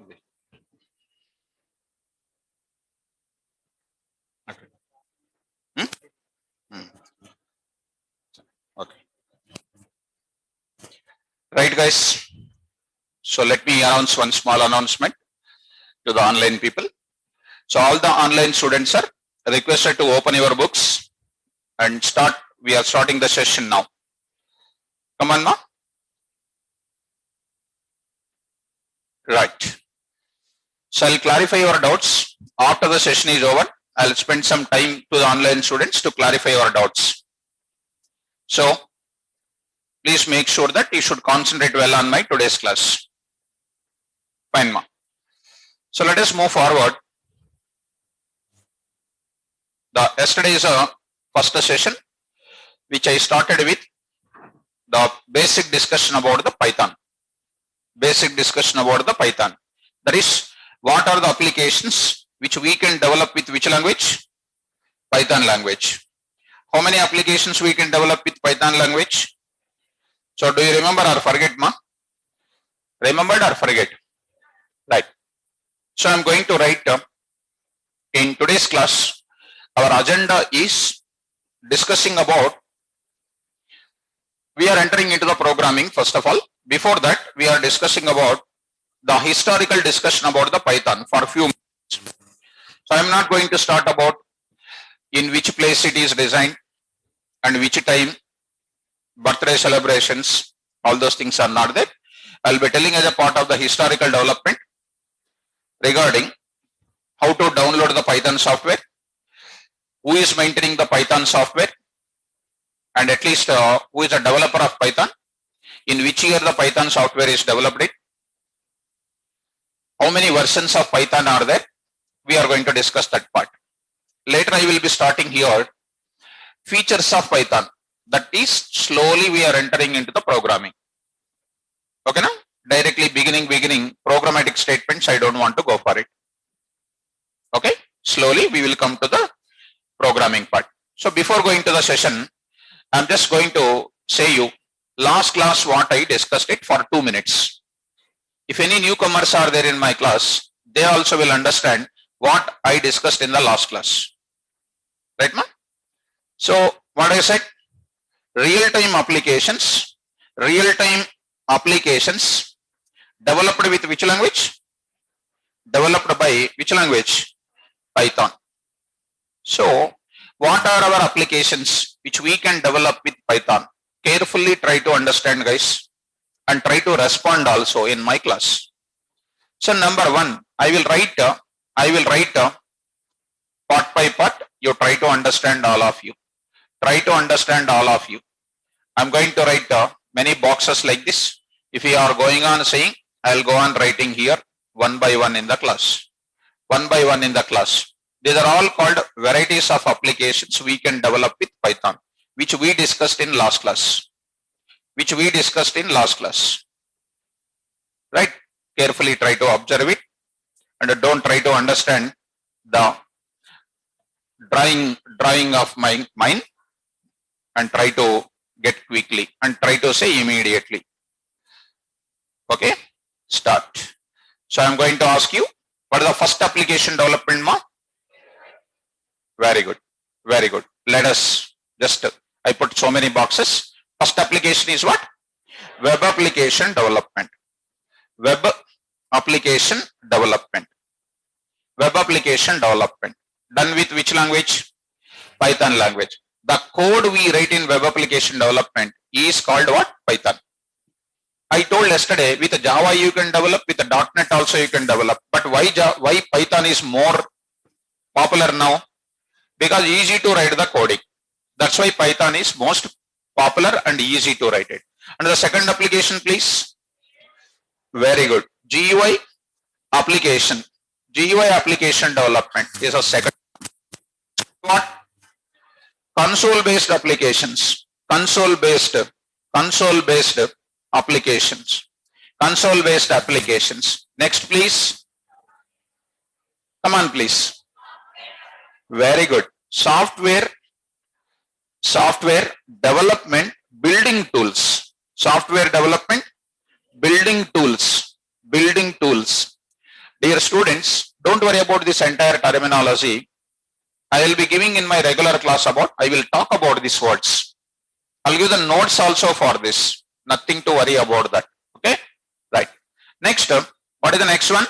Okay. Hmm? Hmm. Okay. Right, guys. So let me announce one small announcement to the online people. So all the online students are requested to open your books and start. We are starting the session now. Come on, ma. Right. So I'll clarify your doubts after the session is over. I'll spend some time to the online students to clarify your doubts. So please make sure that you should concentrate well on my today's class. Fine, ma. So let us move forward. The yesterday's first session, which I started with the basic discussion about the Python. Basic discussion about the Python. That is, what are the applications which we can develop with which language? Python language. How many applications we can develop with Python language? So do you remember or forget, ma? Remembered or forget? Right. So I'm going to write in today's class, our agenda is discussing about, we are entering into the programming first of all. Before that, we are discussing about the historical discussion about the Python for a few minutes. So I am not going to start about in which place it is designed and which time, birthday celebrations, all those things are not there. I will be telling as a part of the historical development regarding how to download the Python software, who is maintaining the Python software, and at least who is a developer of Python, in which year the Python software is developed in, how many versions of Python are there. We are going to discuss that part. Later I will be starting here features of Python. That is, slowly we are entering into the programming. Okay, now directly beginning programmatic statements, I don't want to go for it. Okay, slowly we will come to the programming part. So before going to the session, I'm just going to say you last class what I discussed it for 2 minutes. If any newcomers are there in my class, they also will understand what I discussed in the last class. Right, ma? So what I said, real-time applications developed with which language? Developed by which language? Python. So what are our applications which we can develop with Python? Carefully try to understand, guys, and try to respond also in my class. So number one, I will write part by part. You try to understand all of you. Try to understand all of you. I'm going to write many boxes like this. If you are going on saying, I'll go on writing here one by one in the class. One by one in the class. These are all called varieties of applications we can develop with Python, which we discussed in last class. Right? Carefully try to observe it and don't try to understand the drawing of my mind, and try to get quickly and try to say immediately. Okay, start. So I'm going to ask you, what is the first application development, ma? Very good. Let us just, I put so many boxes. First application is what? Web application development. Web application development. Done with which language? Python language. The code we write in web application development is called what? Python. I told yesterday, with Java you can develop, with .NET also you can develop. But why Python is more popular now? Because easy to write the coding. That's why Python is most popular and easy to write it. And the second application, please. Very good. GUI application. GUI application development is a second. What? Console-based applications. Console-based applications. Next, please. Come on, please. Very good. Software development building tools. Software development building tools. Dear students, don't worry about this entire terminology. I will be giving in my regular class I will talk about these words. I'll give the notes also for this. Nothing to worry about that. Okay? Right. Next, what is the next one?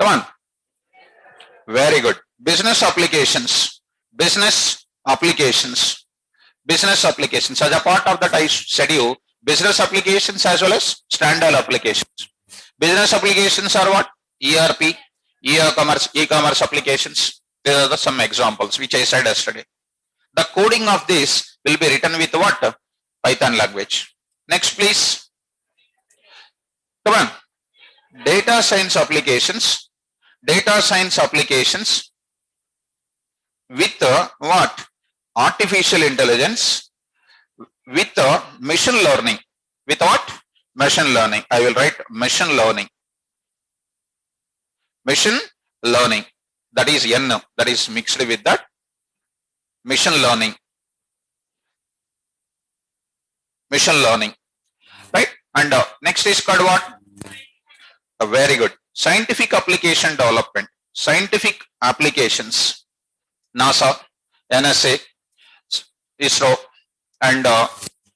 Come on. Very good. Business applications. Business applications. Business applications. As a part of that, I said you business applications as well as standard applications. Business applications are what? ERP, e-commerce applications. These are some examples which I said yesterday. The coding of this will be written with what? Python language. Next, please. Come on. Data science applications. Data science applications with what? Artificial intelligence, with machine learning. With what? Machine learning. I will write machine learning. Machine learning. That is N. That is mixed with that. Machine learning. Machine learning. Right? And next is called what? Very good. Scientific application development. Scientific applications. NASA, NSA, ISRO, and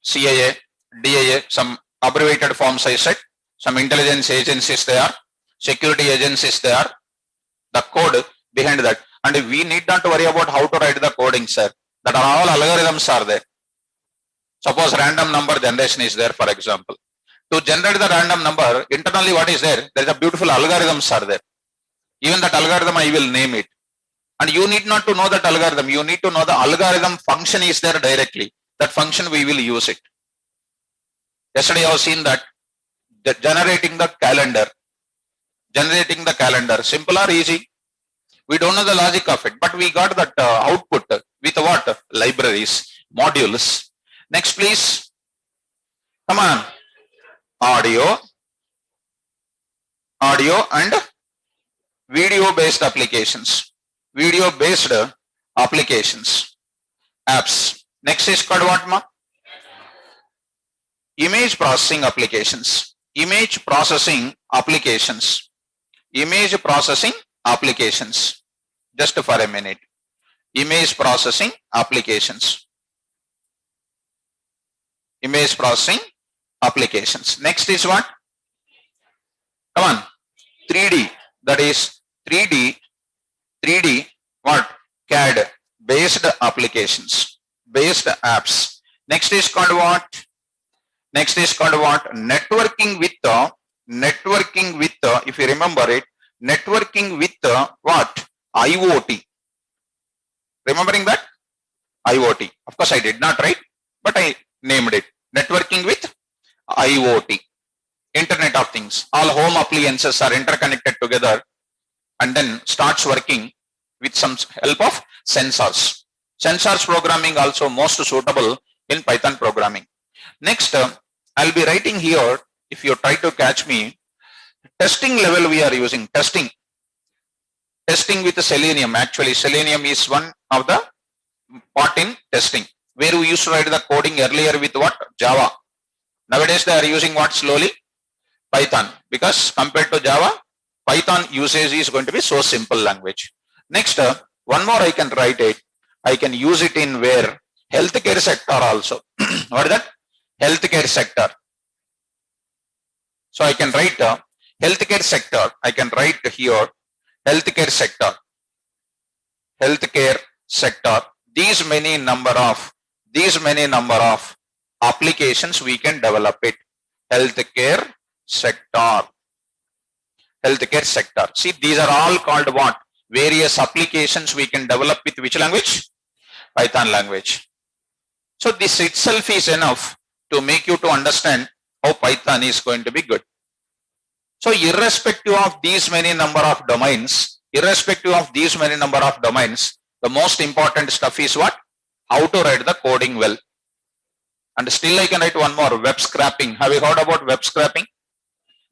CIA, DIA, some abbreviated forms I said, some intelligence agencies there, security agencies there, the code behind that. And we need not to worry about how to write the coding, sir. That are all algorithms are there. Suppose random number generation is there, for example. To generate the random number, internally what is there? There is a beautiful algorithms are there. Even that algorithm I will name it. And you need not to know that algorithm. You need to know the algorithm function is there directly. That function we will use it. Yesterday I have seen that generating the calendar. Generating the calendar. Simple or easy? We don't know the logic of it. But we got that output with what? Libraries, modules. Next please. Come on. Audio and video based applications. Video based applications. Apps. Next is called what, ma? Image processing applications. Image processing applications. Image processing applications. Just for a minute. Image processing applications. Image processing applications. Next is what? Come on. 3D. That is 3D what? CAD based applications. Based apps. Next is called what? Next is called what? Networking with if you remember it, networking with what? IoT. Remembering that? IoT. Of course I did not write, but I named it. Networking with IoT. Internet of Things. All home appliances are interconnected together and then starts working with some help of sensors. Sensors programming also most suitable in Python programming. Next, I'll be writing here, if you try to catch me, testing level we are using. Testing with Selenium. Actually, Selenium is one of the part in testing, where we used to write the coding earlier with what? Java. Nowadays, they are using what slowly? Python. Because compared to Java, Python usage is going to be so simple language. Next, one more I can write it. I can use it in where? Healthcare sector also. What is that? Healthcare sector. So I can write healthcare sector. I can write here healthcare sector. Healthcare sector. These many number of applications we can develop it. Healthcare sector. Healthcare sector. See, these are all called what? Various applications we can develop with which language? Python language. So this itself is enough to make you to understand how Python is going to be good. So irrespective of these many number of domains, the most important stuff is what? How to write the coding well. And still I can write one more, web scraping. Have you heard about web scraping?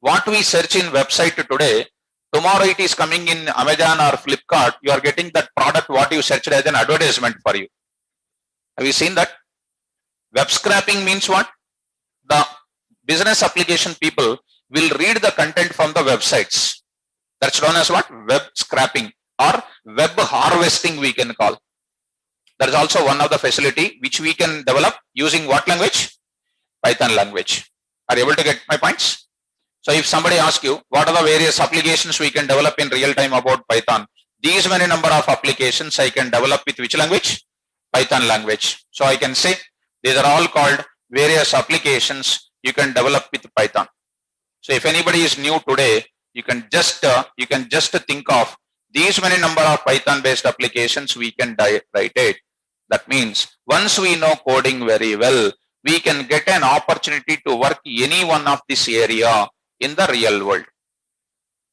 What we search in website today, tomorrow it is coming in Amazon or Flipkart, you are getting that product what you searched as an advertisement for you. Have you seen that? Web scraping means what? The business application people will read the content from the websites. That's known as what? Web scraping or web harvesting we can call. That is also one of the facility which we can develop using what language? Python language. Are you able to get my points? So if somebody asks you, what are the various applications we can develop in real time about Python? These many number of applications I can develop with which language? Python language. So I can say these are all called various applications you can develop with Python. So if anybody is new today, you can just think of these many number of Python based applications we can write it. That means once we know coding very well, we can get an opportunity to work any one of this area in the real world.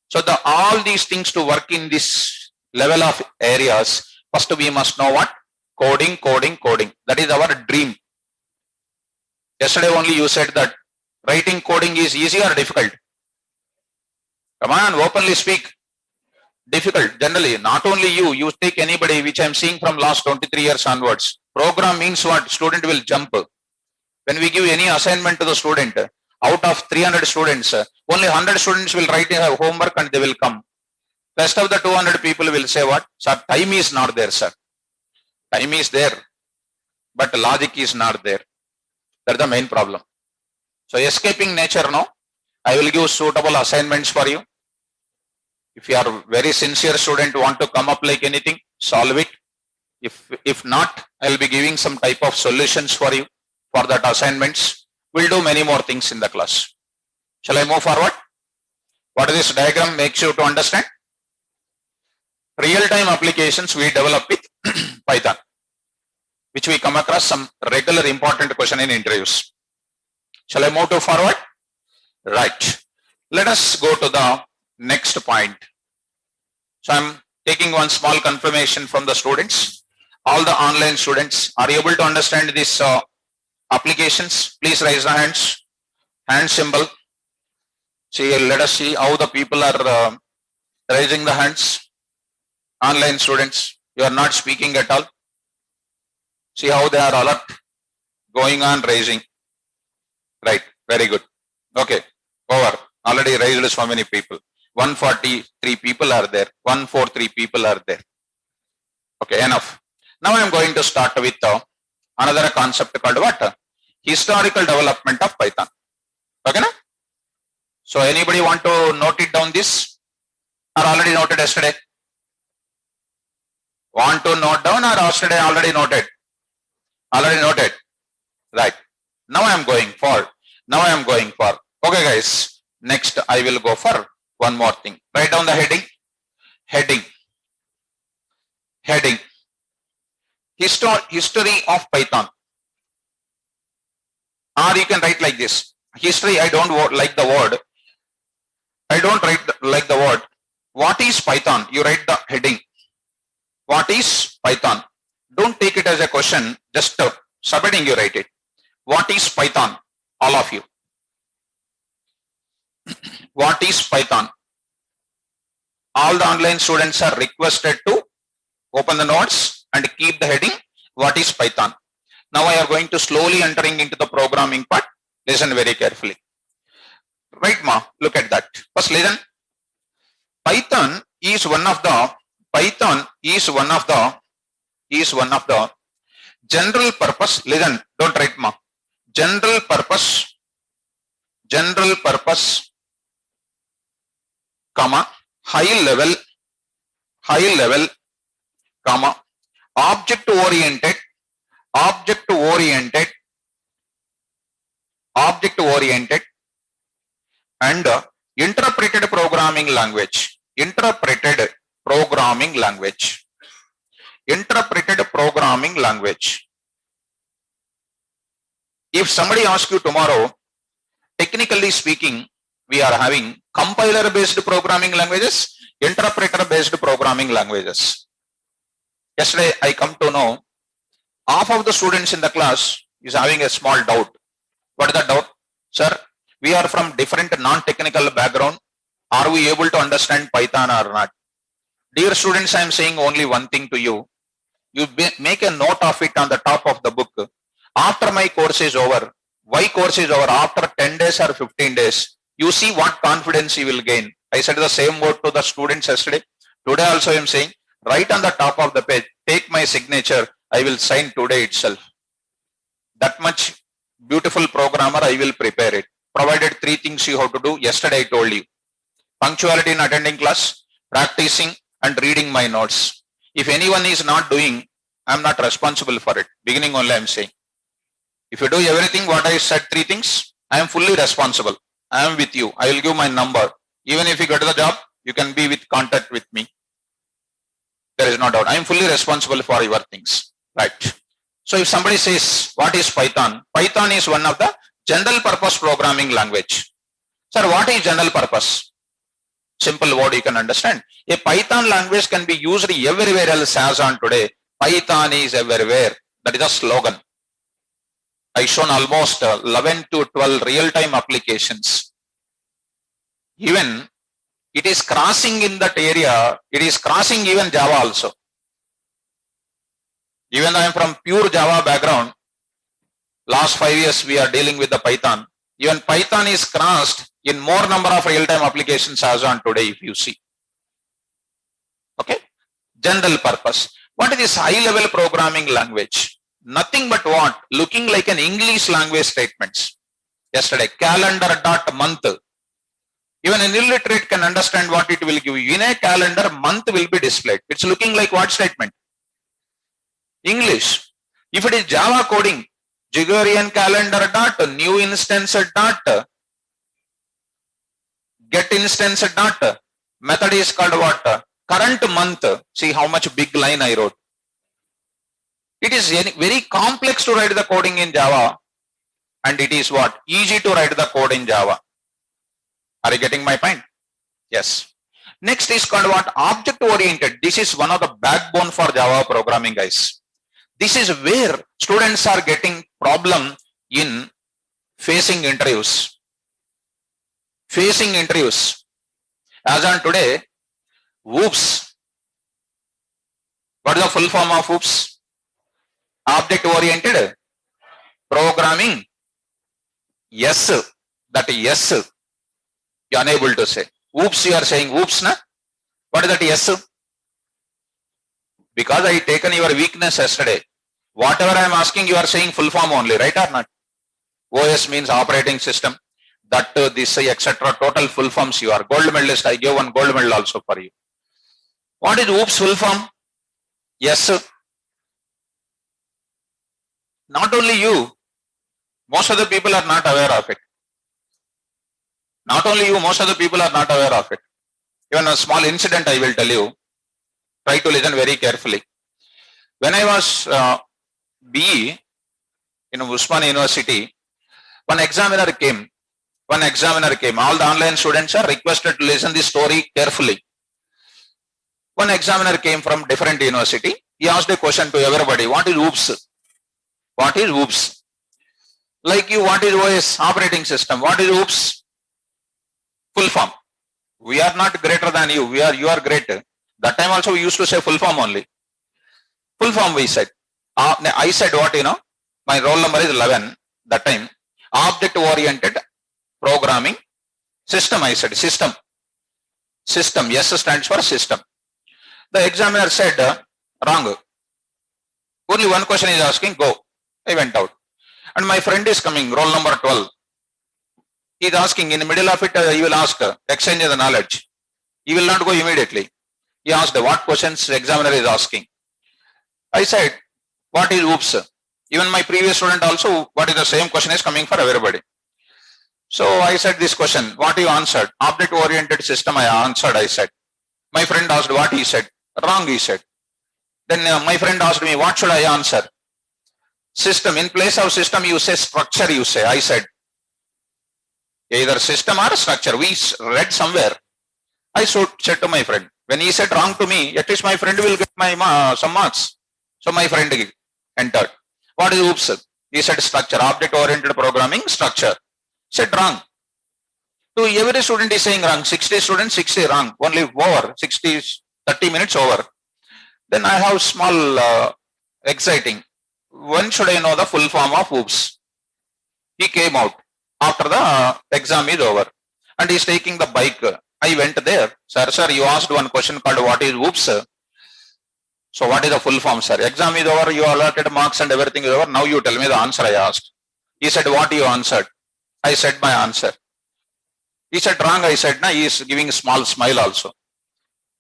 So all these things to work in this level of areas, first we must know what? Coding. That is our dream. Yesterday only you said that writing coding is easy or difficult? Come on, openly speak. Difficult. Generally, not only you take anybody which I am seeing from last 23 years onwards. Program means what? Student will jump. When we give any assignment to the student, out of 300 students, only 100 students will write a homework and they will come. Rest of the 200 people will say what? Sir, time is not there, sir. Time is there, but logic is not there. That's the main problem. So escaping nature, no? I will give suitable assignments for you. If you are very sincere student, want to come up like anything, solve it. If not, I will be giving some type of solutions for you for that assignments. We'll do many more things in the class. Shall I move forward? What this diagram makes you to understand? Real-time applications we develop with Python, which we come across some regular important question in interviews. Shall I move to forward? Right. Let us go to the next point. So I'm taking one small confirmation from the students. All the online students, are you able to understand these applications? Please raise the hands. Hand symbol. See, let us see how the people are raising the hands. Online students, you are not speaking at all. See how they are alert, going on raising. Right, very good. Okay, over. Already raised so many people. 143 people are there. 143 people are there. Okay, enough. Now I am going to start with another concept called what? Historical development of Python. Okay, na? So anybody want to note it down this? Or already noted yesterday? Want to note down or yesterday already noted? Already noted. Right. Now I am going for. Okay guys, next I will go for one more thing. Write down the heading. Heading. History of Python. Or you can write like this. History, I don't like the word. I don't write like the word. What is Python? You write the heading. What is Python? Don't take it as a question, just subheading you write it. What is Python? All of you. What is Python? All the online students are requested to open the notes and keep the heading. What is Python? Now I am going to slowly entering into the programming part. Listen very carefully. Right, ma? Look at that. First listen. Python is one of the general purpose. Listen, don't write ma. General purpose, comma, high level, comma, object oriented, and interpreted programming language. Interpreted programming language. If somebody asks you tomorrow, technically speaking, we are having compiler based programming languages, interpreter based programming languages. Yesterday I come to know half of the students in the class is having a small doubt. What is the doubt? Sir, we are from different non-technical background. Are we able to understand Python or not? Dear students, I am saying only one thing to you. You make a note of it on the top of the book. After my course is over, after 10 days or 15 days, you see what confidence you will gain. I said the same word to the students yesterday. Today also I am saying, right on the top of the page, take my signature, I will sign today itself. That much beautiful programmer, I will prepare it. Provided 3 things you have to do. Yesterday I told you. Punctuality in attending class, practicing and reading my notes. If anyone is not doing, I am not responsible for it. Beginning only I am saying. If you do everything what I said 3 things, I am fully responsible. I am with you. I will give my number. Even if you get the job, you can be with contact with me. There is no doubt. I am fully responsible for your things. Right. So if somebody says, what is Python? Python is one of the general purpose programming language. Sir, what is general purpose? Simple word you can understand. A Python language can be used everywhere else as on today. Python is everywhere. That is a slogan. I shown almost 11 to 12 real-time applications. Even it is crossing in that area, it is crossing even Java also. Even though I am from pure Java background, last 5 years we are dealing with the Python. Even Python is crossed in more number of real-time applications as on today if you see. Okay. General purpose. What is this high-level programming language? Nothing but what? Looking like an English language statements. Yesterday, calendar.month. Even an illiterate can understand what it will give you. In a calendar, month will be displayed. It's looking like what statement? English. If it is Java coding, Gregorian calendar dot new instance dot get instance dot method is called what? Current month. See how much big line I wrote. It is very complex to write the coding in Java, and it is what? Easy to write the code in Java. Are you getting my point? Yes. Next is called what? Object oriented. This is one of the backbone for Java programming, guys. This is where students are getting problem in facing interviews. Facing interviews. As on today, OOPS. What is the full form of OOPS? Object oriented programming. Yes. That is yes. You are unable to say. Oops, you are saying oops, na? What is that yes? Because I taken your weakness yesterday. Whatever I am asking, you are saying full form only, right or not? OS means operating system. That, this, etc. Total full forms you are. Gold medalist, I gave one gold medal also for you. What is oops full form? Yes. Not only you, most of the people are not aware of it. Not only you, most of the people are not aware of it. Even a small incident I will tell you. Try to listen very carefully. When I was BE in Usman University, one examiner came. All the online students are requested to listen the story carefully. One examiner came from different university. He asked a question to everybody. What is OOPS? What is OOPS? Like you, what is OS? Operating system. What is OOPS? Full form. We are not greater than you. You are greater. That time also we used to say full form only. Full form we said. I said what, my roll number is 11. That time. Object oriented programming system, I said. System. S stands for system. The examiner said wrong. Only one question is asking, go. I went out. And my friend is coming, roll number 12. He is asking, in the middle of it, he will ask, exchange the knowledge. He will not go immediately. He asked, what questions the examiner is asking. I said, what is OOPS? Even my previous student also, what is the same question is coming for everybody. So I said this question, what you answered? Object oriented system I answered, I said. My friend asked what he said. Wrong, he said. Then my friend asked me, what should I answer? System. In place of system, you say structure, you say. I said, either system or structure. We read somewhere. I said to my friend, when he said wrong to me, at least my friend will get my some marks. So my friend entered. What is OOPS? He said structure, object oriented programming, structure. Said wrong. So every student is saying wrong. 60 students, 60 wrong. Only over. 60, 30 minutes over. Then I have small exciting. When should I know the full form of OOPS? He came out after the exam is over. and he's taking the bike. I went there. Sir, you asked one question called what is oops? So what is the full form, sir? Exam is over, you allotted marks and everything is over. Now you tell me the answer I asked. He said, what you answered? I said my answer. He said wrong. I said, he is giving a small smile also.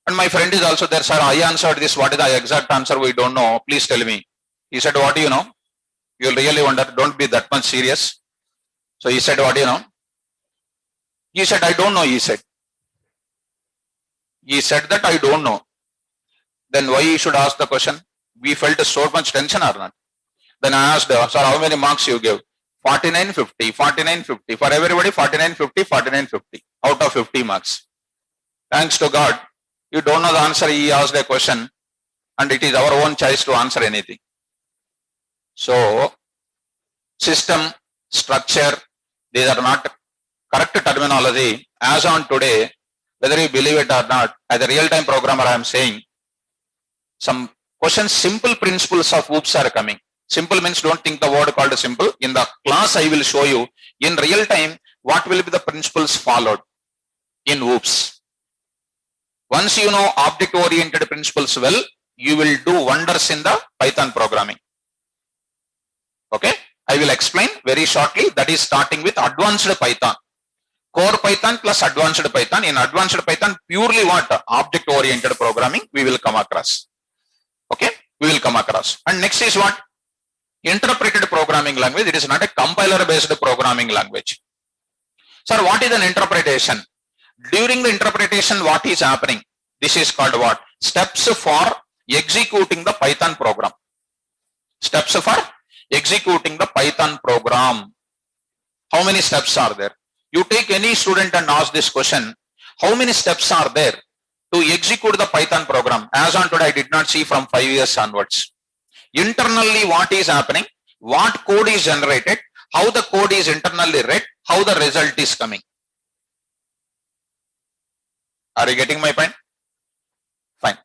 And my friend is also there, sir, I answered this. What is the exact answer? We don't know. Please tell me. He said, what do you know? You'll really wonder. Don't be that much serious. So he said, what do you know? He said, I don't know, he said. He said that I don't know. Then why you should ask the question? We felt so much tension or not? Then I asked, sir, how many marks you give? 49, 50, 49, 50. For everybody, 49, 50, 49, 50. Out of 50 marks. Thanks to God, you don't know the answer. He asked a question and it is our own choice to answer anything. So, system, structure, these are not correct terminology. As on today, whether you believe it or not, as a real-time programmer, I am saying, some questions, simple principles of OOPS are coming. Simple means don't think the word called simple. In the class, I will show you in real time what will be the principles followed in OOPS. Once you know object-oriented principles well, you will do wonders in the Python programming. Okay, I will explain very shortly. That is starting with advanced Python. Core Python plus advanced Python. In advanced Python, purely what? Object-oriented programming we will come across. Okay, we will come across. And next is what? Interpreted programming language. It is not a compiler-based programming language. Sir, what is an interpretation? During the interpretation, what is happening? This is called what? Steps for executing the Python program. Steps for executing the Python program. How many steps are there? You take any student and ask this question. How many steps are there to execute the Python program? As on today, I did not see from 5 years onwards. Internally, what is happening? What code is generated? How the code is internally read? How the result is coming? Are you getting my point? Fine.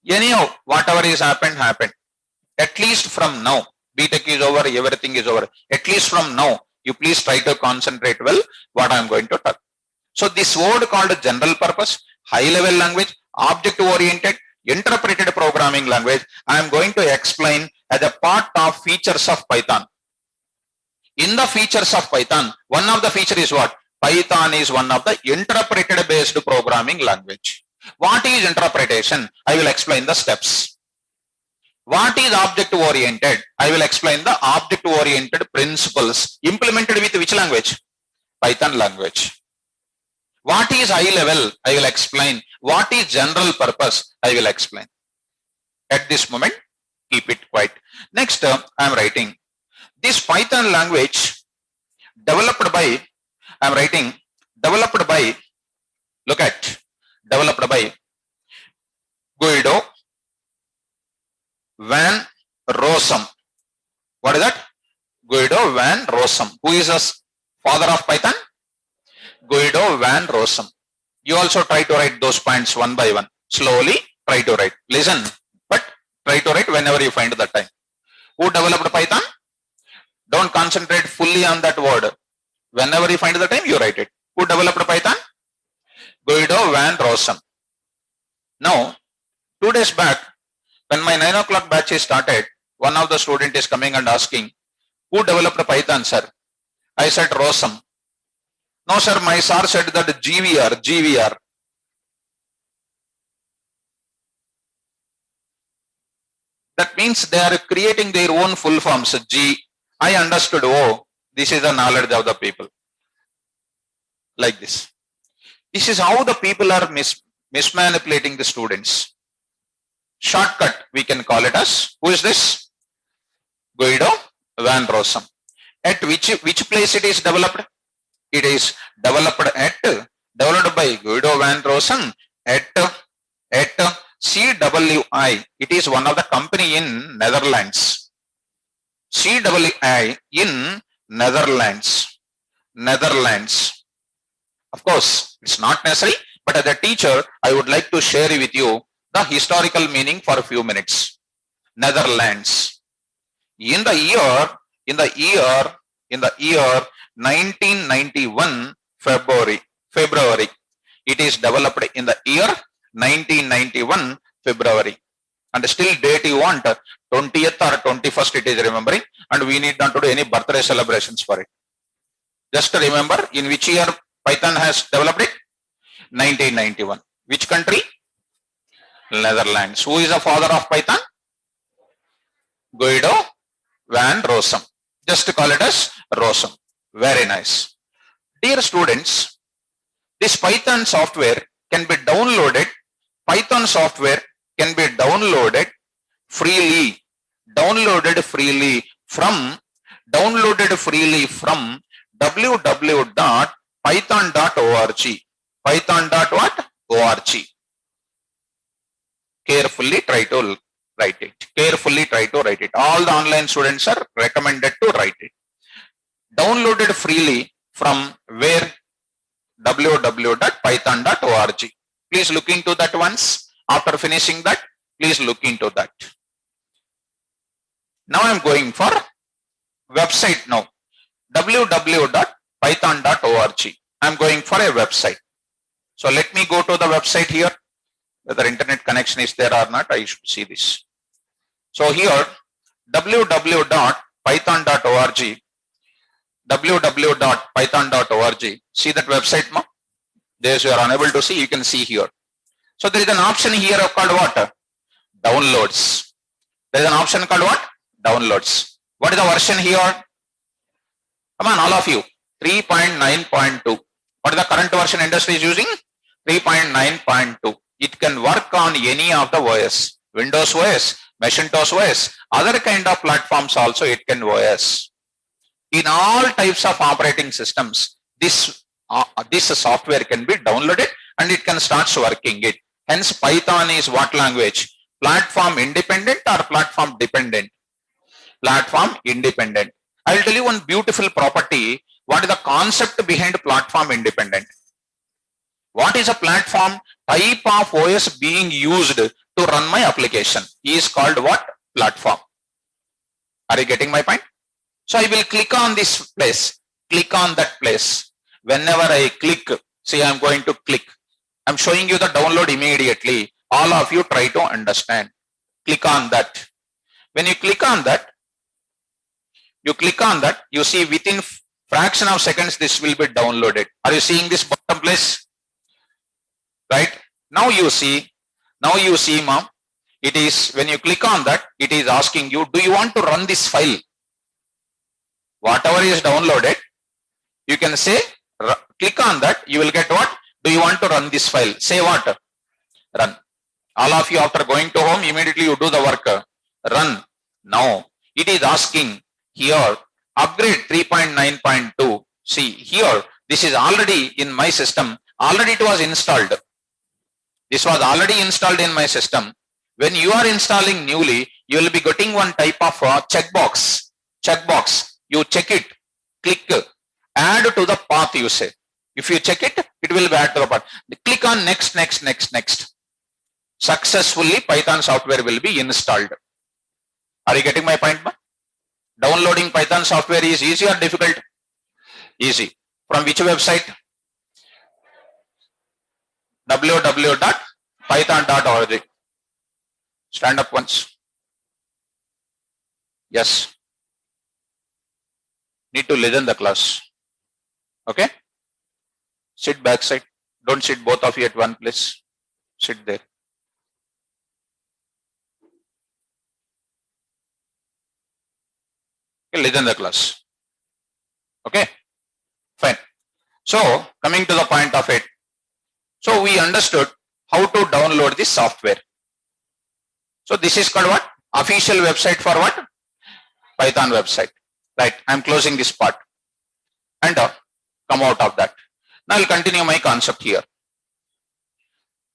Anyhow, whatever is happened. At least from now, BTech is over, everything is over. At least from now, you please try to concentrate well what I am going to talk. So this word called general purpose, high level language, object oriented, interpreted programming language, I am going to explain as a part of features of Python. In the features of Python, one of the feature is what? Python is one of the interpreted based programming language. What is interpretation? I will explain the steps. What is object oriented? I will explain the object oriented principles implemented with which language? Python language. What is high level? I will explain. What is general purpose? I will explain. At this moment, keep it quiet. Next, I am writing this Python language developed by, I am writing developed by, look at, developed by Guido van Rossum. What is that? Guido van Rossum. Who is the father of Python? Guido van Rossum. You also try to write those points one by one. Slowly try to write. Listen, but try to write whenever you find the time. Who developed Python? Don't concentrate fully on that word. Whenever you find the time, you write it. Who developed Python? Guido van Rossum. Now, 2 days back, when my 9 o'clock batch is started, one of the student is coming and asking, who developed Python, sir? I said Rossum. No, sir, my sir said that GVR. That means they are creating their own full forms. I understood, oh, this is the knowledge of the people. Like this. This is how the people are mismanipulating the students. Shortcut, we can call it as, who is this? Guido van Rossum. At which place it is developed? It is developed by Guido van Rossum at CWI. It is one of the company in Netherlands. CWI in Netherlands. Of course, it's not necessary, but as a teacher, I would like to share with you the historical meaning for a few minutes. Netherlands. In the year 1991, February. It is developed in the year 1991 February. And still date you want 20th or 21st it is remembering, and we need not to do any birthday celebrations for it. Just remember in which year Python has developed it? 1991. Which country? Netherlands. Who is the father of Python? Guido van Rossum. Just call it as Rossum. Very nice. Dear students, this Python software can be downloaded. Python software can be downloaded freely. Downloaded freely from www.python.org. Python.org. Carefully try to write it. Carefully try to write it. All the online students are recommended to write it. Downloaded freely from where? www.python.org. Please look into that once. After finishing that, please look into that. Now I am going for website now. www.python.org. I am going for a website. So let me go to the website here. Whether internet connection is there or not, I should see this. So here, www.python.org. www.python.org. See that website, ma? There you are unable to see, you can see here. So there is an option here called what? Downloads. There is an option called what? Downloads. What is the version here? Come on, all of you. 3.9.2. What is the current version industry is using? 3.9.2. It can work on any of the OS. Windows OS, Macintosh OS, other kind of platforms also it can OS. In all types of operating systems, this software can be downloaded and it can start working it. Hence, Python is what language? Platform independent or platform dependent? Platform independent. I will tell you one beautiful property. What is the concept behind platform independent? What is a platform? Type of OS being used to run my application is called what? Platform. Are you getting my point? So I will click on this place, click on that place. Whenever I click, see, I'm going to click. I'm showing you the download immediately. All of you try to understand. Click on that. When you click on that, you see within fraction of seconds, this will be downloaded. Are you seeing this bottom place? Right? Now you see, mom, it is, when you click on that, it is asking you, do you want to run this file? Whatever is downloaded, you can say, click on that, you will get what? Do you want to run this file? Say what? Run. All of you after going to home, immediately you do the work. Run. Now, it is asking here, upgrade 3.9.2. See, here, this is already in my system. Already it was installed. This was already installed in my system. When you are installing newly, you will be getting one type of checkbox. You check it, click, add to the path you say. If you check it, it will be add to the path. Click on next. Successfully Python software will be installed. Are you getting my point? Downloading Python software is easy or difficult? Easy. From which website? www.python.org. Stand up once. Yes. Need to listen the class. Okay? Sit backside. Don't sit both of you at one place. Sit there. Okay, listen the class. Okay? Fine. So, coming to the point of it. So, we understood how to download this software. So, this is called what? Official website for what? Python website. Right. I'm closing this part and come out of that. Now, I'll continue my concept here.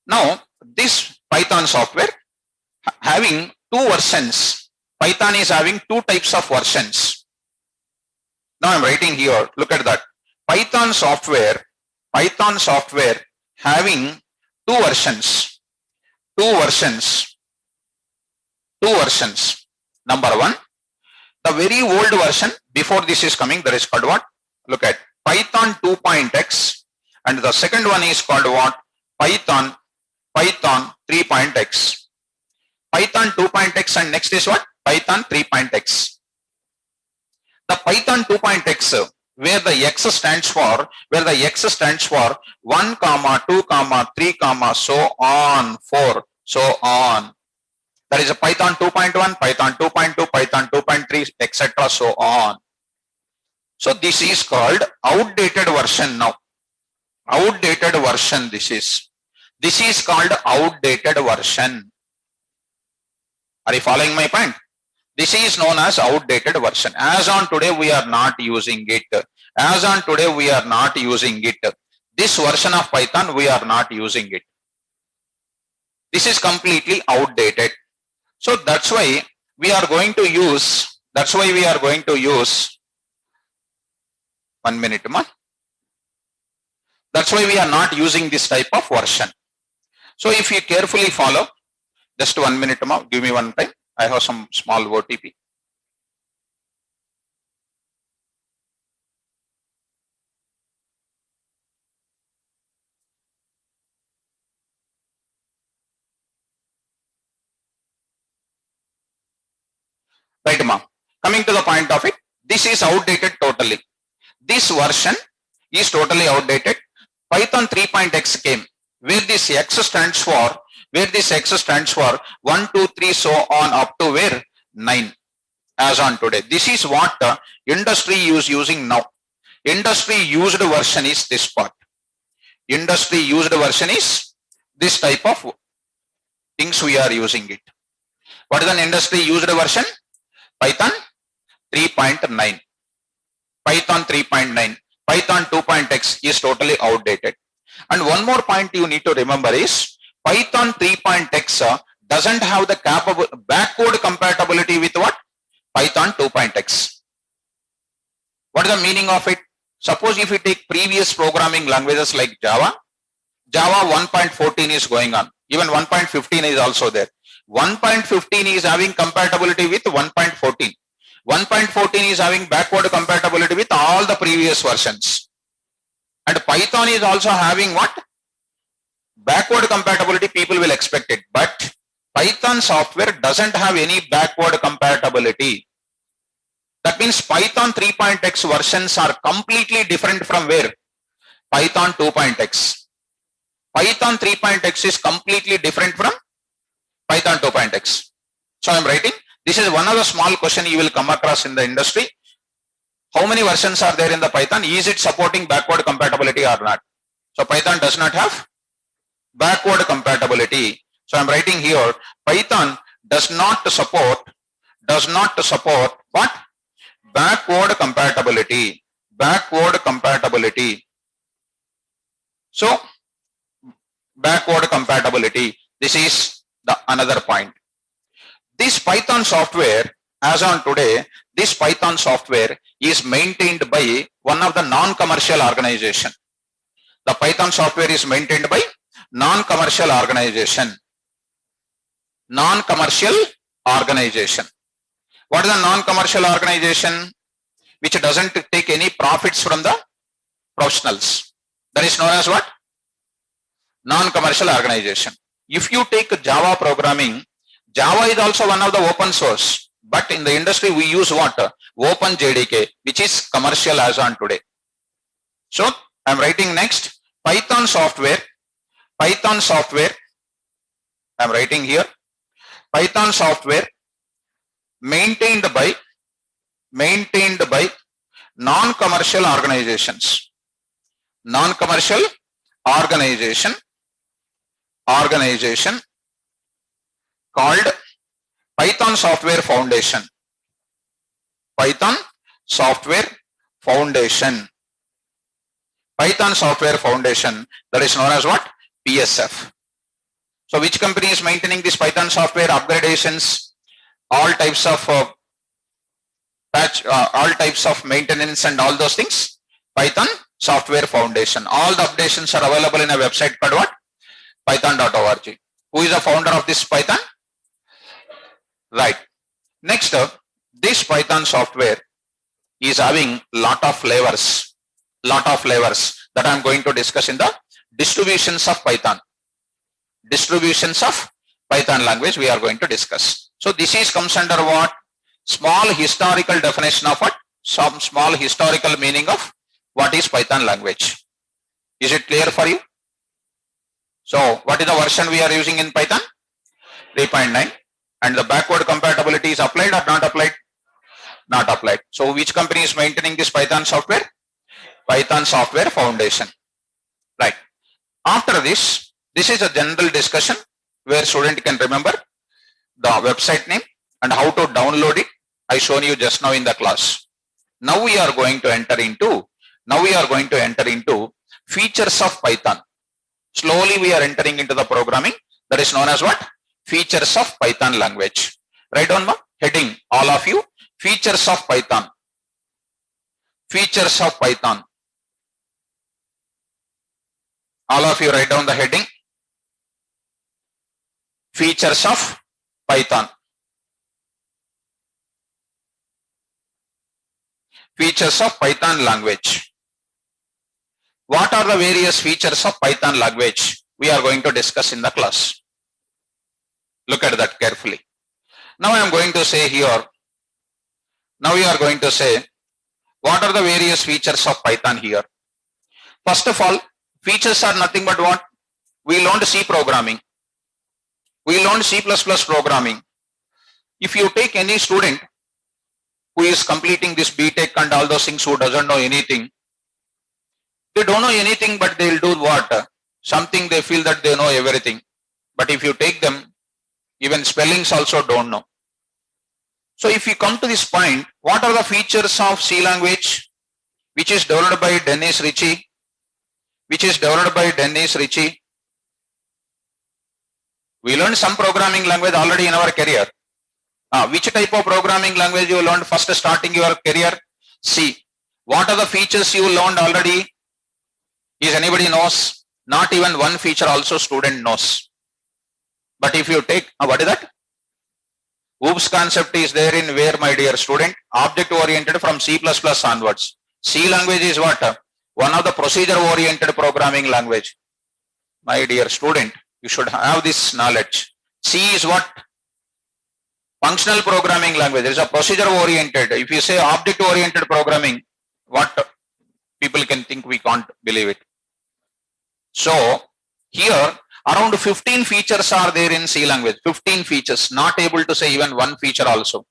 Now, this Python software having two versions. Python is having two types of versions. Now, I'm writing here. Look at that. Python software having two versions. Number one, the very old version before this is coming, there is called what? Look at Python 2.x, and the second one is called what? Python 3.x. Python 2.x and next is what? Python 3.x. The Python 2.x, where the x stands for 1, 2, 3, so on, 4, so on. That is a Python 2.1, Python 2.2, Python 2.3, etc. so on. So this is called outdated version now. Outdated version this is. This is called outdated version. Are you following my point? This is known as outdated version. As on today, we are not using it. As on today, we are not using it. This version of Python, we are not using it. This is completely outdated. So that's why we are going to use, 1 minute, ma. That's why we are not using this type of version. So if you carefully follow, just 1 minute, ma, give me one time. I have some small OTP. Right, ma. Coming to the point of it, this is outdated totally. This version is totally outdated. Python 3.x came, where this x stands for 1, 2, 3, so on up to where 9 as on today. This is what the industry is using now. Industry used version is this part. Industry used version is this type of things we are using it. What is an industry used version? Python 3.9. Python 3.9. Python 2.x is totally outdated. And one more point you need to remember is Python 3.x doesn't have the backward compatibility with what? Python 2.x. What is the meaning of it? Suppose if you take previous programming languages like Java 1.14 is going on. Even 1.15 is also there. 1.15 is having compatibility with 1.14. 1.14 is having backward compatibility with all the previous versions. And Python is also having what? Backward compatibility, people will expect it. But Python software doesn't have any backward compatibility. That means Python 3.x versions are completely different from where? Python 2.x. Python 3.x is completely different from Python 2.x. So I'm writing, this is one of the small question you will come across in the industry. How many versions are there in the Python? Is it supporting backward compatibility or not? So Python does not have backward compatibility. So I'm writing here, Python does not support what? Backward compatibility. Backward compatibility. So backward compatibility. This is the another point. This Python software, as on today, this Python software is maintained by one of the non-commercial organization. The Python software is maintained by non-commercial organization. Non-commercial organization. What is a non-commercial organization? Which doesn't take any profits from the professionals. That is known as what? Non-commercial organization. If you take Java programming, Java is also one of the open source. But in the industry, we use what? Open JDK, which is commercial as on today. So I'm writing next, Python software, I'm writing here, Python software maintained by non-commercial organizations. Non-commercial organization called Python Software Foundation. Python Software Foundation. Python Software Foundation, that is known as what? PSF. So which company is maintaining this Python software upgradations, all types of all types of maintenance and all those things? Python Software Foundation. All the updations are available in a website called what? Python.org. Who is the founder of this Python? Right. Next up, this Python software is having lot of flavors. lot of flavors that I'm going to discuss in the distributions of Python. Distributions of Python language we are going to discuss. So this is comes under what? Small historical definition of what? Some small historical meaning of what is Python language. Is it clear for you? So what is the version we are using in Python? 3.9, and the backward compatibility is applied or not applied? Not applied. So which company is maintaining this Python software? Python Software Foundation. Right. After this is a general discussion where student can remember the website name and how to download it. I shown you just now in the class. Now we are going to enter into features of Python. Slowly we are entering into the programming that is known as what? Features of Python language. Write down the heading, all of you. Features of Python. Features of Python. All of you write down the heading. Features of Python. Features of Python language. What are the various features of Python language? We are going to discuss in the class. Look at that carefully. Now I am going to say here, now we are going to say, what are the various features of Python here? First of all, features are nothing but what? We learned C programming. We learned C++ programming. If you take any student who is completing this BTech and all those things, who doesn't know anything, they don't know anything, but they will do what? Something they feel that they know everything. But if you take them, even spellings also don't know. So if you come to this point, what are the features of C language, which is developed by Dennis Ritchie? Which is developed by Dennis Ritchie. We learned some programming language already in our career. Which type of programming language you learned first starting your career? C. What are the features you learned already? Is anybody knows? Not even one feature also student knows. But if you take, what is that? OOPS concept is there in where, my dear student? Object oriented from C++ onwards. C language is what? One of the procedure oriented programming language. My dear student, you should have this knowledge. C is what? Functional programming language. There is a procedure oriented. If you say object oriented programming, what people can think we can't believe it. So here around 15 features are there in C language. 15 features, not able to say even one feature also.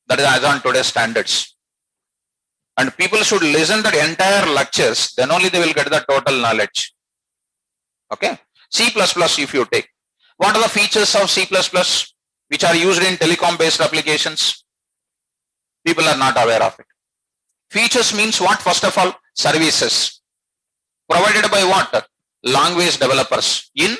That is as on today's standards. And people should listen to the entire lectures, then only they will get the total knowledge. Okay. C++ if you take. What are the features of C++ which are used in telecom based applications? People are not aware of it. Features means what? First of all, services. Provided by what? Language developers. In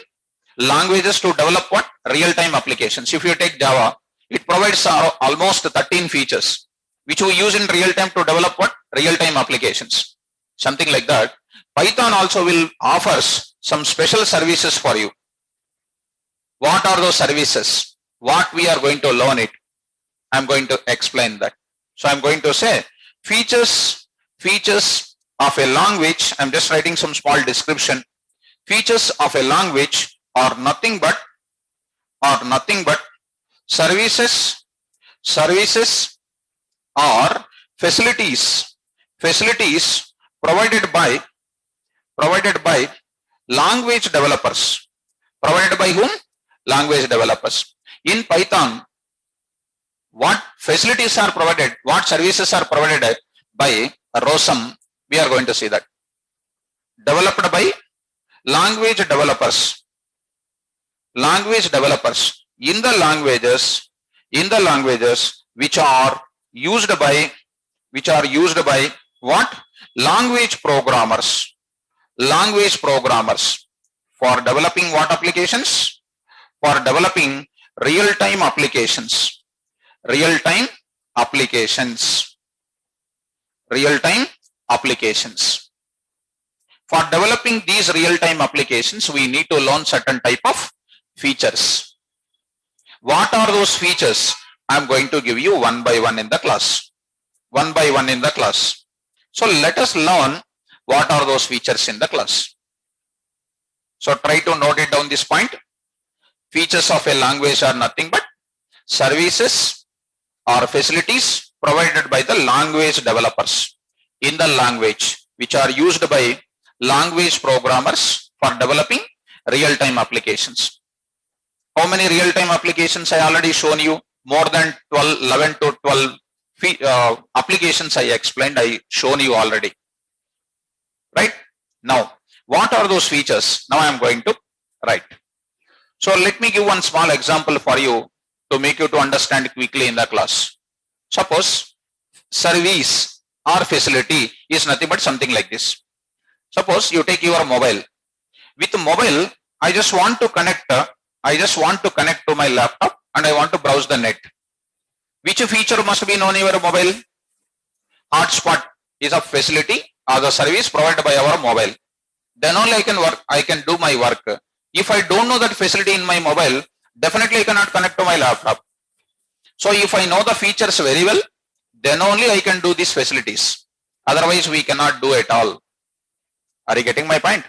languages to develop what? Real-time applications. If you take Java, it provides almost 13 features which we use in real time to develop what? Real-time applications. Something like that. Python also will offers some special services for you. What are those services? What we are going to learn it? I am going to explain that. So I am going to say features of a language. I am just writing some small description. Features of a language are nothing but services or facilities provided by language developers. Provided by whom? Language developers. In Python, what facilities are provided, what services are provided by ROSM, we are going to see that. Developed by language developers. Language developers in the languages which are used by what? Language programmers. Language programmers for developing what applications? For developing real-time applications. Real-time applications. Real-time applications. For developing these real-time applications, we need to learn certain type of features. What are those features? I am going to give you one by one in the class. One by one in the class. So let us learn what are those features in the class. So try to note it down this point. Features of a language are nothing but services or facilities provided by the language developers in the language, which are used by language programmers for developing real-time applications. How many real-time applications I already shown you? More than 11 to 12 applications I explained, I shown you already. Right? Now, what are those features? Now I am going to write. So let me give one small example for you to make you to understand quickly in the class. Suppose service or facility is nothing but something like this. Suppose you take your mobile. With mobile, I just want to connect to my laptop and I want to browse the net. Which feature must be known in your mobile? Hotspot is a facility or the service provided by our mobile. Then only I can do my work. If I don't know that facility in my mobile, definitely I cannot connect to my laptop. So if I know the features very well, then only I can do these facilities. Otherwise we cannot do it all. Are you getting my point?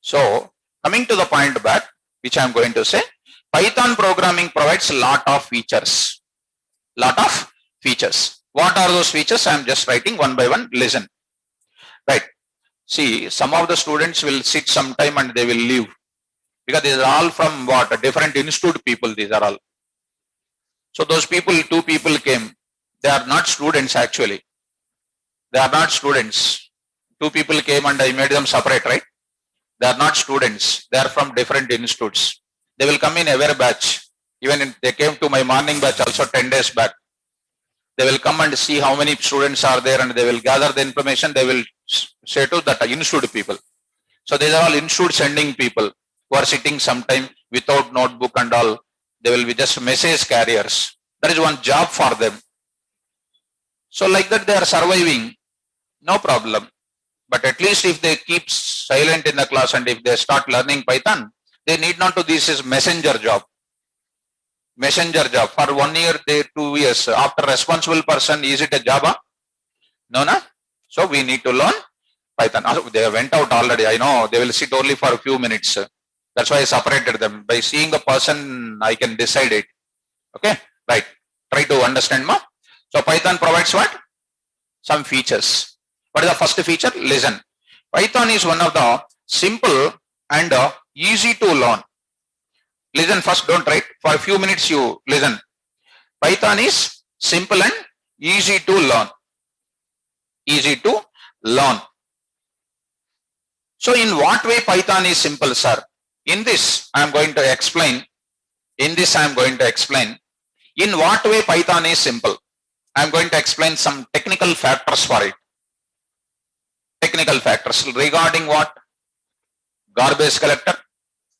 So coming to the point back, which I am going to say, Python programming provides a lot of features. What are those features? I am just writing one by one. Listen. Right. See, some of the students will sit sometime and they will leave. Because these are all from what? Different institute people, these are all. So those people, 2 people came. They are not students actually. They are not students. 2 people came and I made them separate, right? They are not students. They are from different institutes. They will come in every batch. Even they came to my morning batch also 10 days back. They will come and see how many students are there and they will gather the information. They will say to that institute people. So these are all institute sending people who are sitting sometime without notebook and all. They will be just message carriers. That is one job for them. So like that they are surviving. No problem. But at least if they keep silent in the class and if they start learning Python, they need not to. This is messenger job. Messenger job. For 1 year, 2 years. After responsible person, is it a Java? No. So we need to learn Python. They went out already. I know they will sit only for a few minutes. That's why I separated them. By seeing the person, I can decide it. Okay, right. Try to understand ma. So Python provides what? Some features. What is the first feature? Listen. Python is one of the simple and easy to learn. Listen first, don't write. For a few minutes you listen. Python is simple and easy to learn. Easy to learn. So in what way Python is simple, sir? In this I am going to explain. In what way Python is simple. I am going to explain some technical factors for it. Technical factors regarding what? Garbage collector.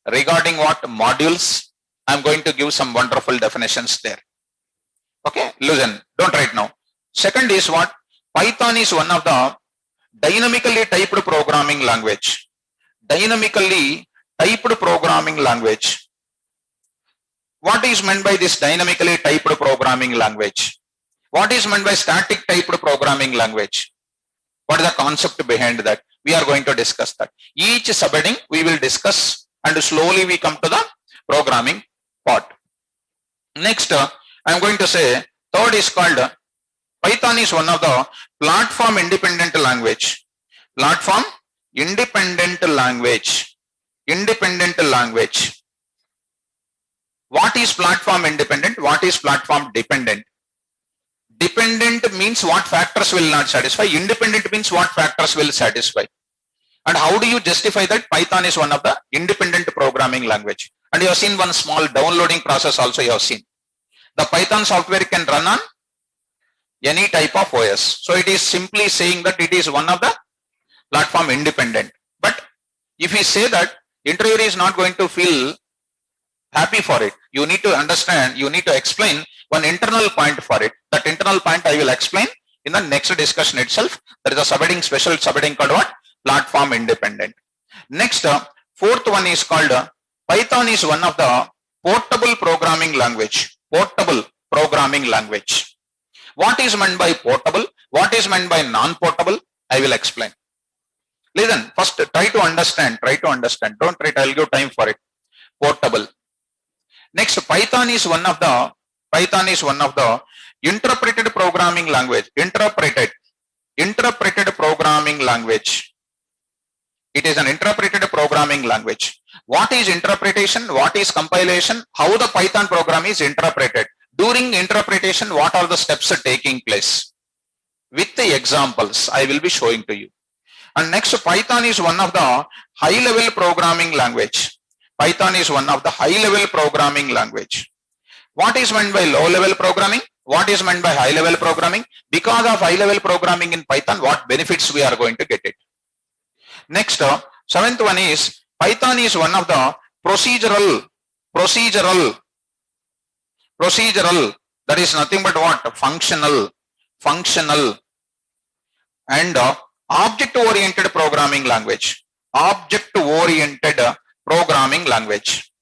Regarding what? Modules. I am going to give some wonderful definitions there. Okay, listen, don't write now. Second is what? Python is one of the dynamically typed programming language. Dynamically typed programming language. What is meant by this dynamically typed programming language? What is meant by static typed programming language? What is the concept behind that? We are going to discuss that. Each subheading we will discuss and slowly we come to the programming part. Next, I am going to say third is called Python is one of the platform independent language. Platform independent language. Independent language. What is platform independent? What is platform dependent? Dependent means what factors will not satisfy. Independent means what factors will satisfy. And how do you justify that? Python is one of the independent programming language. And you have seen one small downloading process also you have seen. The Python software can run on any type of OS. So it is simply saying that it is one of the platform independent. But if we say that, interviewer is not going to feel happy for it. You need to understand, you need to explain one internal point for it. That internal point I will explain in the next discussion itself. There is a subheading, special subheading called what? Platform independent. Next, fourth one is called Python is one of the portable programming language. Portable programming language. What is meant by portable? What is meant by non-portable? I will explain. Listen, first try to understand, don't try, I'll give time for it. Portable. Next, Python is one of the interpreted programming language. Interpreted programming language. It is an interpreted programming language. What is interpretation? What is compilation? How the Python program is interpreted? During interpretation, what are the steps taking place? With the examples, I will be showing to you. And next, Python is one of the high-level programming language. Python is one of the high-level programming language. What is meant by low-level programming? What is meant by high-level programming? Because of high-level programming in Python, what benefits we are going to get it? Next, seventh one is Python is one of the procedural. That is nothing but what? Functional, and object-oriented programming language. Object-oriented programming language.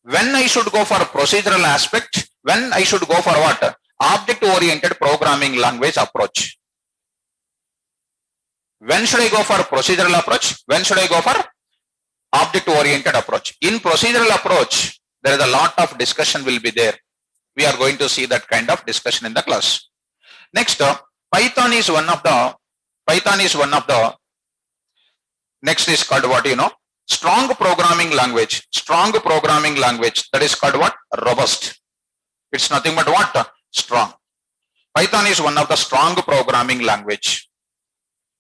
When I should go for procedural aspect? When I should go for what? Object-oriented programming language approach. When should I go for procedural approach? When should I go for object-oriented approach? In procedural approach, there is a lot of discussion will be there. We are going to see that kind of discussion in the class. Next, Python is one of the, next is called what, strong programming language. That is called what? Robust. It's nothing but what? Strong. Python is one of the strong programming language.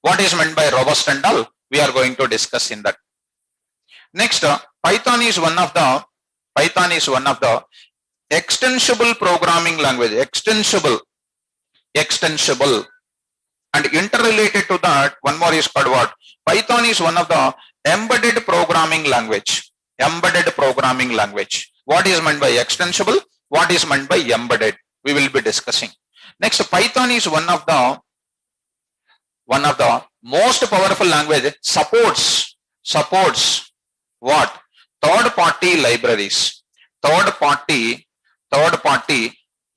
What is meant by robust and all? We are going to discuss in that. Next, Python is one of the extensible programming language. Extensible. And interrelated to that, one more is called what? Python is one of the embedded programming language. What is meant by extensible? What is meant by embedded? We will be discussing. Next, Python is one of the most powerful language. Supports what? Third-party libraries. Third-party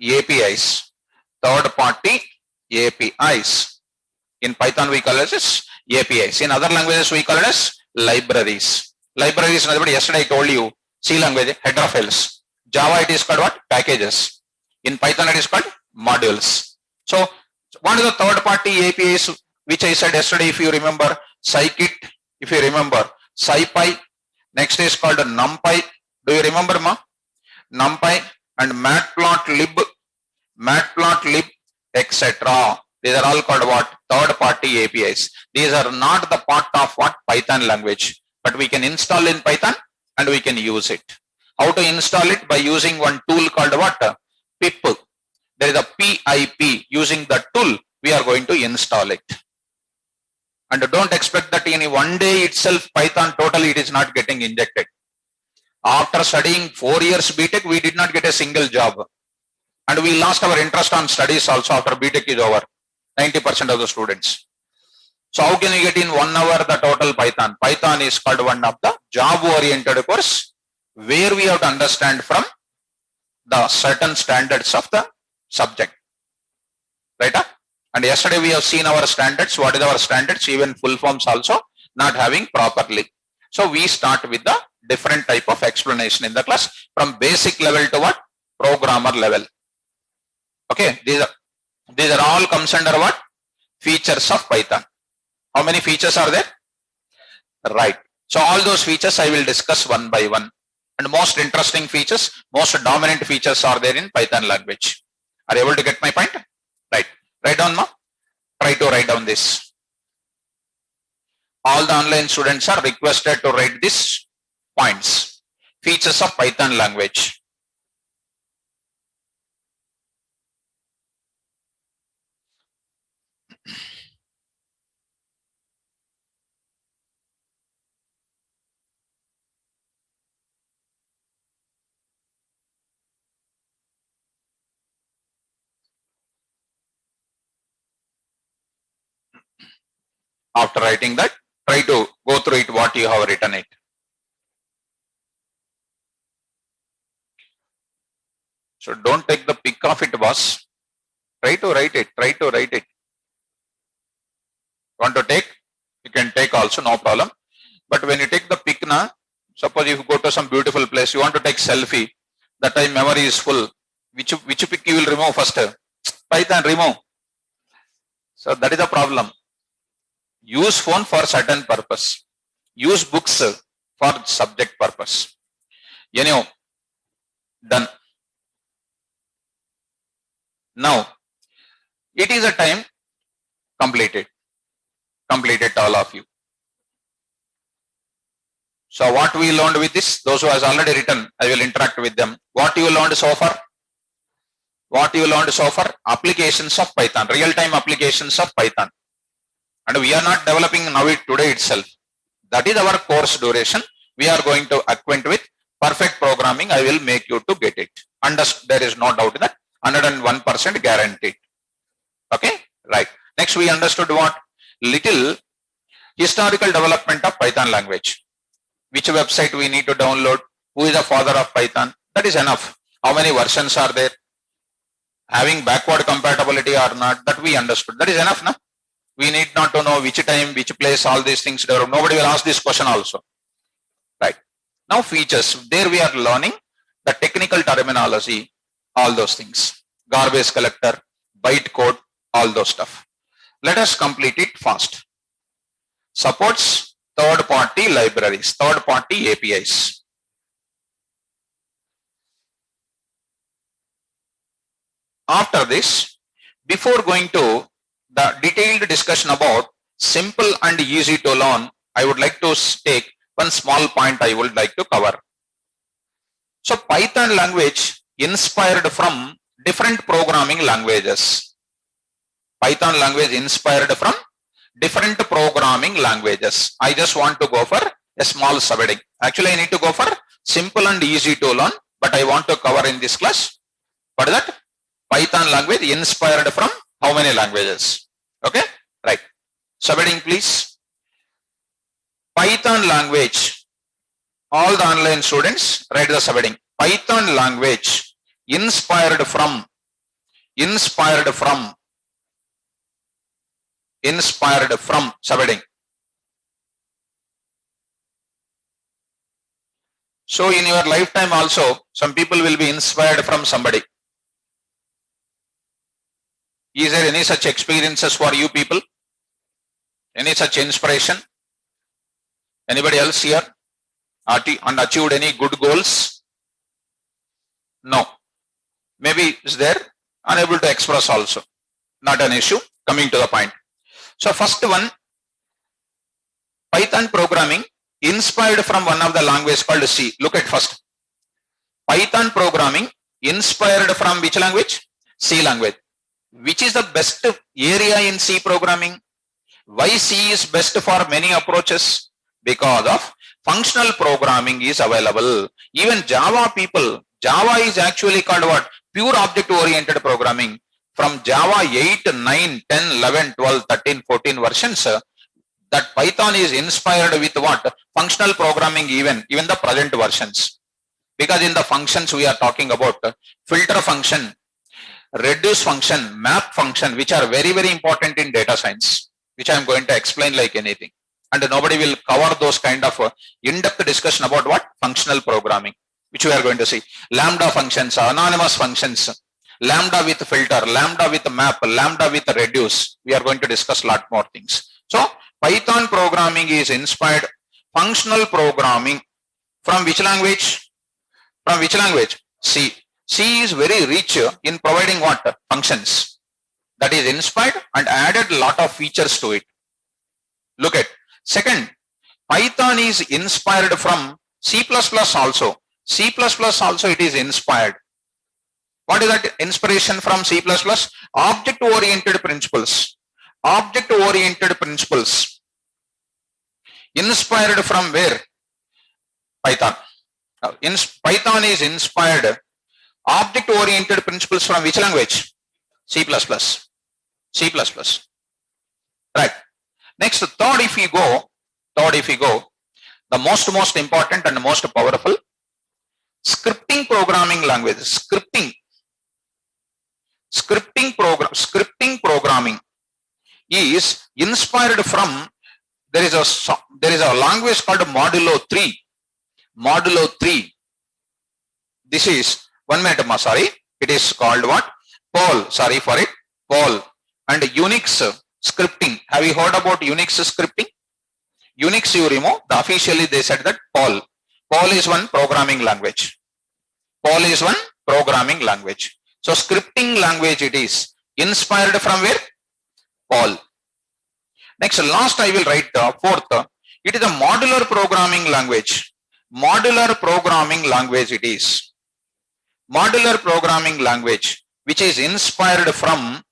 APIs. In Python we call it as APIs. In other languages we call it as libraries. Libraries, yesterday I told you, C language, header files. Java it is called what? Packages. In Python it is called modules. So what is the third-party APIs which I said yesterday, if you remember? Scikit, if you remember. SciPy. Next is called NumPy. Do you remember, ma? NumPy and Matplotlib, etc. These are all called what? Third-party APIs. These are not the part of what? Python language. But we can install in Python and we can use it. How to install it? By using one tool called what? pip. There is a PIP. Using that tool, we are going to install it. And don't expect that in one day itself, Python totally it is not getting injected. After studying 4 years BTech, we did not get a single job. And we lost our interest on studies also after BTech is over. 90% of the students. So how can you get in 1 hour the total Python? Python is called one of the job-oriented course where we have to understand from the certain standards of the subject. Right? And yesterday we have seen our standards. What is our standards? Even full forms also not having properly. So we start with the different type of explanation in the class from basic level to what? Programmer level. Okay, these are all comes under what? Features of Python. How many features are there? Right. So all those features I will discuss one by one. And most interesting features, most dominant features are there in Python language. Are you able to get my point? Right. Write down, ma. Try to write down this. All the online students are requested to write these points. Features of Python language. After writing that, try to go through it what you have written it. So don't take the pick of it, boss. Try to write it. Want to take? You can take also, no problem. But when you take the pic na, suppose if you go to some beautiful place, you want to take selfie, that time memory is full. Which pic you will remove first? Python remove. So that is the problem. Use phone for certain purpose. Use books for subject purpose. Anyhow, done. Now, it is a time completed. Completed all of you. So what we learned with this, those who has already written, I will interact with them. What you learned so far? What you learned so far? Applications of Python, real-time applications of Python. And we are not developing now today itself. That is our course duration. We are going to acquaint with perfect programming. I will make you to get it. And there is no doubt that 101% guaranteed. Okay, right. Next we understood what? Little historical development of Python language. Which website we need to download? Who is the father of Python? That is enough. How many versions are there? Having backward compatibility or not, that we understood. That is enough, no? We need not to know which time, which place, all these things. Nobody will ask this question also. Right. Now features. There we are learning the technical terminology, all those things. Garbage collector, bytecode, all those stuff. Let us complete it fast. Supports third-party libraries, third-party APIs. After this, before going to the detailed discussion about simple and easy to learn, I would like to take one small point I would like to cover. So Python language inspired from different programming languages. Python language inspired from different programming languages. I just want to go for a small subheading. Actually, I need to go for simple and easy to learn, but I want to cover in this class. What is that? Python language inspired from how many languages? Okay, right. Subheading, please. Python language. All the online students write the subheading. Python language inspired from subheading. So in your lifetime also, some people will be inspired from somebody. Is there any such experiences for you people? Any such inspiration? Anybody else here? And achieved any good goals? No. Maybe is there? Unable to express also. Not an issue. Coming to the point. So first one, Python programming inspired from one of the language called C. Look at first. Python programming inspired from which language? C language. Which is the best area in C programming? Why C is best for many approaches? Because of functional programming is available. Even Java people, Java is actually called what? Pure object oriented programming. From Java 8, 9, 10, 11, 12, 13, 14 versions, that Python is inspired with what? Functional programming even the present versions. Because in the functions we are talking about filter function, reduce function, map function, which are very, very important in data science, which I am going to explain like anything. And nobody will cover those kind of in-depth discussion about what? Functional programming, which we are going to see. Lambda functions, anonymous functions, lambda with filter, lambda with map, lambda with reduce. We are going to discuss a lot more things. So Python programming is inspired functional programming from which language? From which language? C. C is very rich in providing what? Functions. That is inspired and added a lot of features to it. Look at. Second, Python is inspired from C++ also. C++ also it is inspired. What is that inspiration from C++? Object-oriented principles. Object-oriented principles. Inspired from where? Python. Python is inspired. Object-oriented principles from which language? C++. C++. Right. Next, third if we go, the most important and most powerful, scripting programming language. Scripting programming is inspired from there is a language called Modulo 3. Modulo 3. This is 1 minute, sorry. It is called what? Paul. Sorry for it. Paul. And Unix scripting. Have you heard about Unix scripting? Unix you remove. Officially they said that Paul. Paul is one programming language. Paul is one programming language. So scripting language it is. Inspired from where? Paul. Next, last I will write fourth. It is a modular programming language. Modular programming language it is. Modular programming language which is inspired from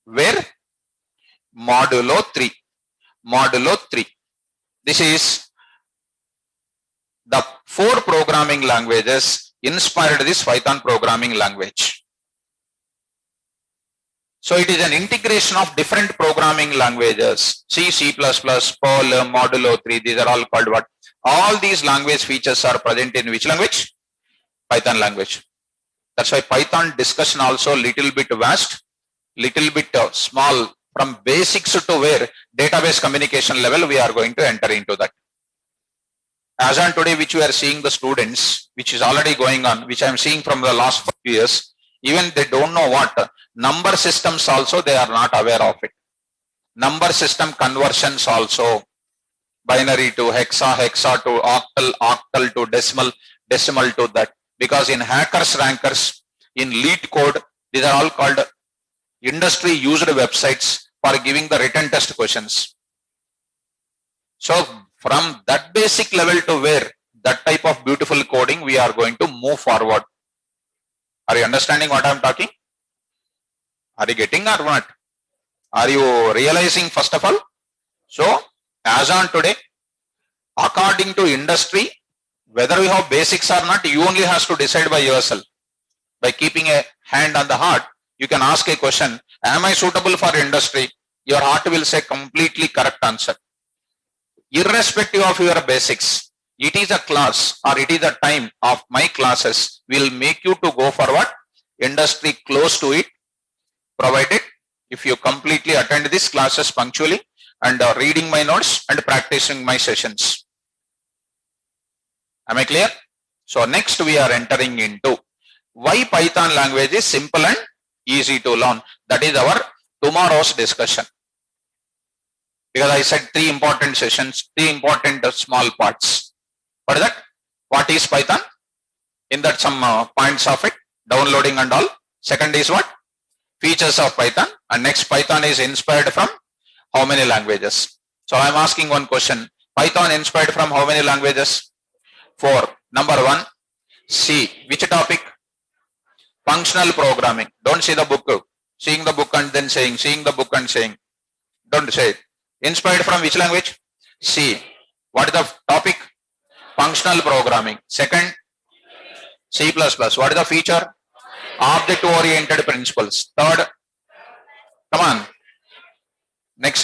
where? Modulo 3. Modulo 3. This is the 4 programming languages inspired this Python programming language. So it is an integration of different programming languages. C, C++, Perl, Modulo 3, these are all called what? All these language features are present in which language? Python language. That's why Python discussion also little bit vast, little bit small, from basics to where database communication level we are going to enter into that. As on today, which we are seeing the students, which is already going on, which I am seeing from the last 5 years, even they don't know what number systems also, they are not aware of it. Number system conversions also, binary to hexa, hexa to octal, octal to decimal, decimal to that. Because in hackers, rankers, in lead code, these are all called industry used websites for giving the written test questions. So from that basic level to where that type of beautiful coding we are going to move forward. Are you understanding what I am talking? Are you getting or not? Are you realizing first of all? So as on today, according to industry, whether you have basics or not, you only has to decide by yourself. By keeping a hand on the heart, you can ask a question, am I suitable for industry? Your heart will say completely correct answer. Irrespective of your basics, it is a class or it is a time of my classes will make you to go for what? Industry close to it, provided if you completely attend these classes punctually and reading my notes and practicing my sessions. Am I clear? So next we are entering into why Python language is simple and easy to learn. That is our tomorrow's discussion. Because I said 3 important sessions, 3 important small parts. What is that? What is Python? In that some points of it, downloading and all. Second is what? Features of Python. And next, Python is inspired from how many languages? So I am asking one question. Python inspired from how many languages? 4. Number 1, C. Which topic? Functional programming. Don't see the book. Seeing the book and then saying, seeing the book and saying. Don't say it. Inspired from which language? C. What is the topic? Functional programming. Second, C++. What is the feature? Object-oriented principles. Third, come on. Next,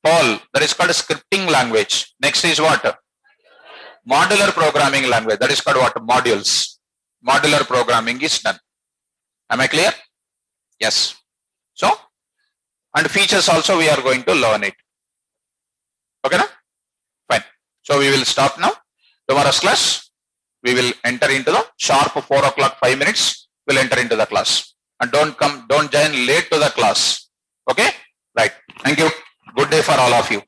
Paul. That is called scripting language. Next is what? Modular programming language. That is called what? Modules. Modular programming is done. Am I clear? Yes. So, and features also we are going to learn it. Okay, na? Fine. So we will stop now. Tomorrow's class, we will enter into the sharp 4 o'clock 5 minutes. We'll enter into the class. And don't join late to the class. Okay? Right. Thank you. Good day for all of you.